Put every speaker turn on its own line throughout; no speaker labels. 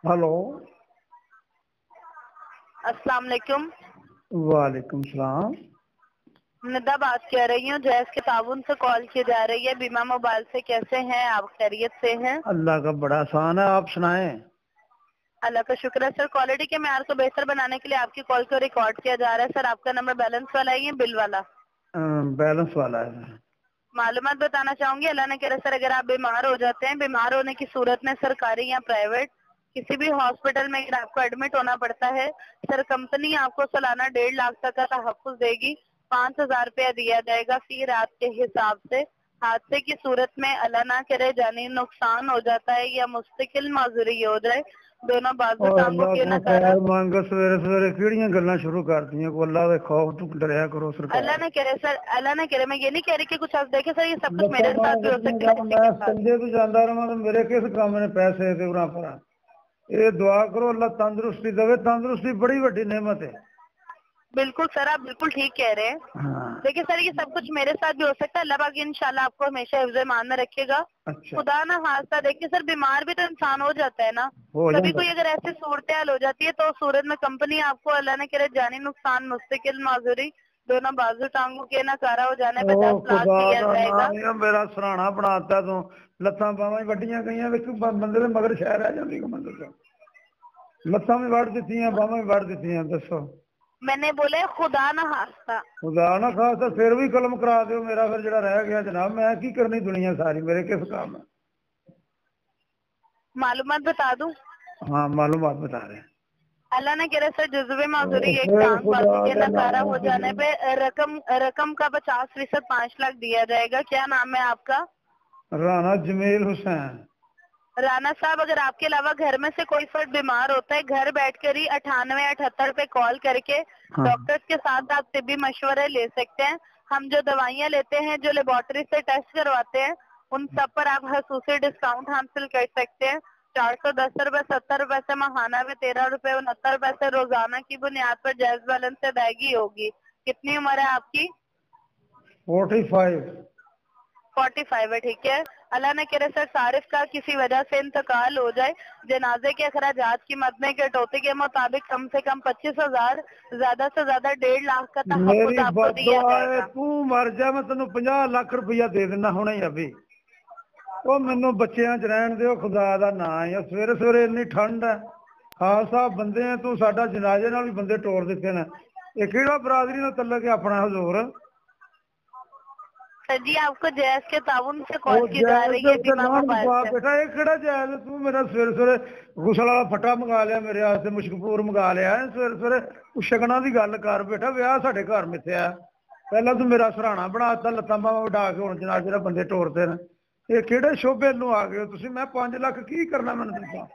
Hello.
अस्सलाम वालेकुम।
वालेकुम सलाम।
निदा बात कर रही हूँ, जैस के ताबुन से कॉल की जा रही है बीमा मोबाइल से। कैसे हैं आप? खैरियत से हैं?
अल्लाह का बड़ा एहसान है, आप सुनाएं।
अल्लाह का शुक्र है सर। क्वालिटी के म्यार को बेहतर बनाने के लिए आपकी कॉल को रिकॉर्ड किया जा रहा है। सर आपका नंबर बैलेंस वाला है या बिल वाला?
बैलेंस वाला है।
मालूमात बताना चाहूंगी। अल्लाह ने कह रहा सर, अगर आप बीमार हो जाते हैं, बीमार होने की सूरत में सरकारी या प्राइवेट किसी भी हॉस्पिटल में अगर आपको एडमिट होना पड़ता है, सर कंपनी आपको सालाना 1.5 लाख तक का तहफ़्फ़ुज़ देगी। 5,000 रुपया दिया जाएगा फी रात के हिसाब से। हादसे की सूरत में अल्लाह ना करे जानी नुकसान हो जाता है या मुस्तकिल माजूरी हो जाए, दोनों बाजू
और
टांगों
अल्लाह
के
को
नकारा।
खैर मांगो, सवेरे सवेरे किहड़ियां गल्लां शुरू करती हैं। को अल्लाह दे खौफ तो डरिया करो
अल्लाह
सरकार।
ने करे सर, अल्लाह ने करे, मैं ये नहीं कह रही कि कुछ आप देखे सर, ये सब कुछ
लत्तां
मेरे साथ
बाहां
भी हो
वड्डियां
सकता है,
जान,
किसी
मैं
के साथ।
संजे तो जांदा रहां तो मेरे किस काम ने पैसे ते उरा परा। ये दुआ करो अल्लाह तंदुरुस्ती देवे। तंदुरुस्ती बड़ी वड्डी नेमत है।
बिल्कुल सर, आप बिल्कुल ठीक कह रहे हैं।
हाँ।
देखिए सर, ये सब कुछ मेरे साथ भी हो सकता है। अल्लाह पाक इंशाल्लाह आपको हमेशा हिफ्ज़ ईमान में रखेगा।
अच्छा।
खुदा ना खास्ता, देखिए सर, बीमार भी तो इंसान हो जाता है ना।
हो
कभी
जाता
कोई अगर ऐसी सूरत हाल हो जाती है तो उस सूरत में कंपनी आपको अल्लाह ने करे जानी नुकसान मुस्तकिल माजूरी दोनों बाजू टांगों के नकारा हो जाने पे
ओ
10 लाख
खुदा
दिया
का
जाएगा।
नाम है, मेरा सराहना बनाता तू। लत्तां बावां वड्डियां गईयां, विच बंदे दे मगर शह रह जांदी कमंदर तो। लत्तां भी वड़ दित्तियां, बावां भी वड़ दित्तियां, दसो।
मैंने बोले खुदा ना खास्ता।
खुदा ना खास्ता फिर भी कलम करा दियो मेरा, फिर जेड़ा रह गया जनाब। मैं की करनी दुनिया सारी, मेरे किस काम है।
मालूमात बता दूं?
हाँ, मालूमात बता रहे हैं।
अल्लाह ने कह रहे सर, जुज़्वे माजूरी एक
फिर
टांग
खुदा
बाजू के
का
नकारा
नाम
हो जाने पे रकम रकम का 50% 5 लाख दिया जाएगा। क्या नाम है आपका?
राना जमील हुसैन।
राना साहब, अगर आपके अलावा घर में से कोई फर्द बीमार होता है, घर बैठकर ही 9878 पे कॉल करके
हाँ।
डॉक्टर्स के साथ आप तिब्बी मशवरे ले सकते हैं। हम जो दवाइयाँ लेते हैं, जो लेबोरेटरी से टेस्ट करवाते हैं, उन सब पर आप खसूसी डिस्काउंट हासिल कर सकते हैं। 410 रुपए 70 रुपए से माहाना में 13 रुपए 69 पैसे रोजाना की बुनियाद पर जायज बैलेंस से अदायगी होगी। कितनी उम्र है आपकी?
45।
45 है, ठीक है। अल्लाह ने करे सर, सारिफ का किसी वजह से इंतकाल हो जाए, जनाजे के अखराजात की मदने कटौती के मुताबिक कम से कम 25,000, ज्यादा से ज्यादा 1.5 लाख का तहफ़्फ़ुज़
मेरी
आपको दिया
बददुआ है,
जाएगा।
तू मर जा, मैं तेन 50 लाख रुपया दे देना हुणे ही अभी। ਉਹ ਮੈਨੂੰ ਬੱਚਿਆਂ 'ਚ ਰਹਿਣ ਦਿਓ, ਖੁਦਾ ਦਾ ਨਾਂ ਹੈ। ਸਵੇਰੇ ਸਵੇਰੇ ਇੰਨੀ ਠੰਡ ਹੈ, ਖਾਲਸਾ ਬੰਦੇ ਆ, ਤੂੰ ਸਾਡਾ ਜਨਾਜ਼ੇ ਨਾਲ ਵੀ ਬੰਦੇ ਤੋੜ ਦਿੱਤੇ ਨੇ। ਇਹ ਕਿਹੜਾ ਬਰਾਦਰੀ ਨਾਲ ਤਲਕ ਹੈ ਆਪਣਾ ਹਜ਼ੂਰ।
सर जी, आपको जैस के ताउन से
ਉਹ
कॉल की जा
ਜਾਇਜ਼
रही
ਦੇ
है
ਉੱਤੇ
बीमा
ਲਾਹनत
मोबाइल
ਪਾ
से।
ਬੇਟਾ। ਇਹ ਕਿਹੜਾ ਜਾਇਜ਼? ਤੂੰ ਮੇਰਾ ਸਵੇਰੇ ਸਵੇਰੇ ਗੁਸਲ ਵਾਲਾ ਫੱਟਾ ਮੰਗਾ ਲਿਆ ਮੇਰੇ ਵਾਸਤੇ, ਮੁਸ਼ਕਪੂਰ ਮੰਗਾ ਲਿਆ ਹੈ ਸਵੇਰੇ ਸਵੇਰੇ। ਤੂੰ ਸ਼ਗਨਾਂ ਦੀ ਗੱਲ ਕਰ ਬੇਟਾ, ਵਿਆਹ ਸਾਡੇ ਘਰ ਮਿੱਥਿਆ। ਪਹਿਲਾਂ ਤੂੰ ਮੇਰਾ ਸਰਾਣਾ ਬਣਾਤਾ, ਲੱਤਾਂ ਬਾਹਾਂ ਵਡਾ ਕੇ ਹੁਣ ਜਨਾਜ਼ੇ ਨਾਲ ਬੰਦੇ ਤੋੜਦੇ ਨੇ। ਇਹ ਕਿਹੜੇ ਸ਼ੋਭੇ ਨੂੰ ਆ ਗਏ ਹੋ ਤੁਸੀਂ? ਮੈਂ 5 ਲੱਖ ਕੀ ਕਰਨਾ, ਮੈਨੂੰ ਦੱਸੋ।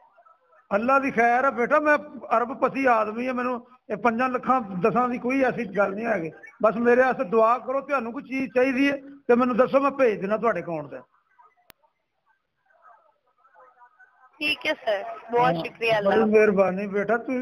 ਅੱਲਾ ਦੀ ਖੈਰ ਹੈ ਬੇਟਾ, ਮੈਂ ਅਰਬਪਤੀ ਆਦਮੀ ਹਾਂ। ਮੈਨੂੰ ਇਹ 5 ਲੱਖਾਂ 10 ਦੀ ਕੋਈ ਐਸੀ ਗੱਲ ਨਹੀਂ ਹੈਗੀ। ਬਸ ਮੇਰੇ ਵਾਸਤੇ ਦੁਆ ਕਰੋ। ਤੁਹਾਨੂੰ ਕੋਈ ਚੀਜ਼ ਚਾਹੀਦੀ ਹੈ ਤੇ ਮੈਨੂੰ ਦੱਸੋ, ਮੈਂ ਭੇਜ ਦੇਣਾ ਤੁਹਾਡੇ ਅਕਾਊਂਟ ਤੇ।
ठीक है सर, बहुत शुक्रिया।
बड़ी
अल्लाह।
मेहरबानी बेटा, तू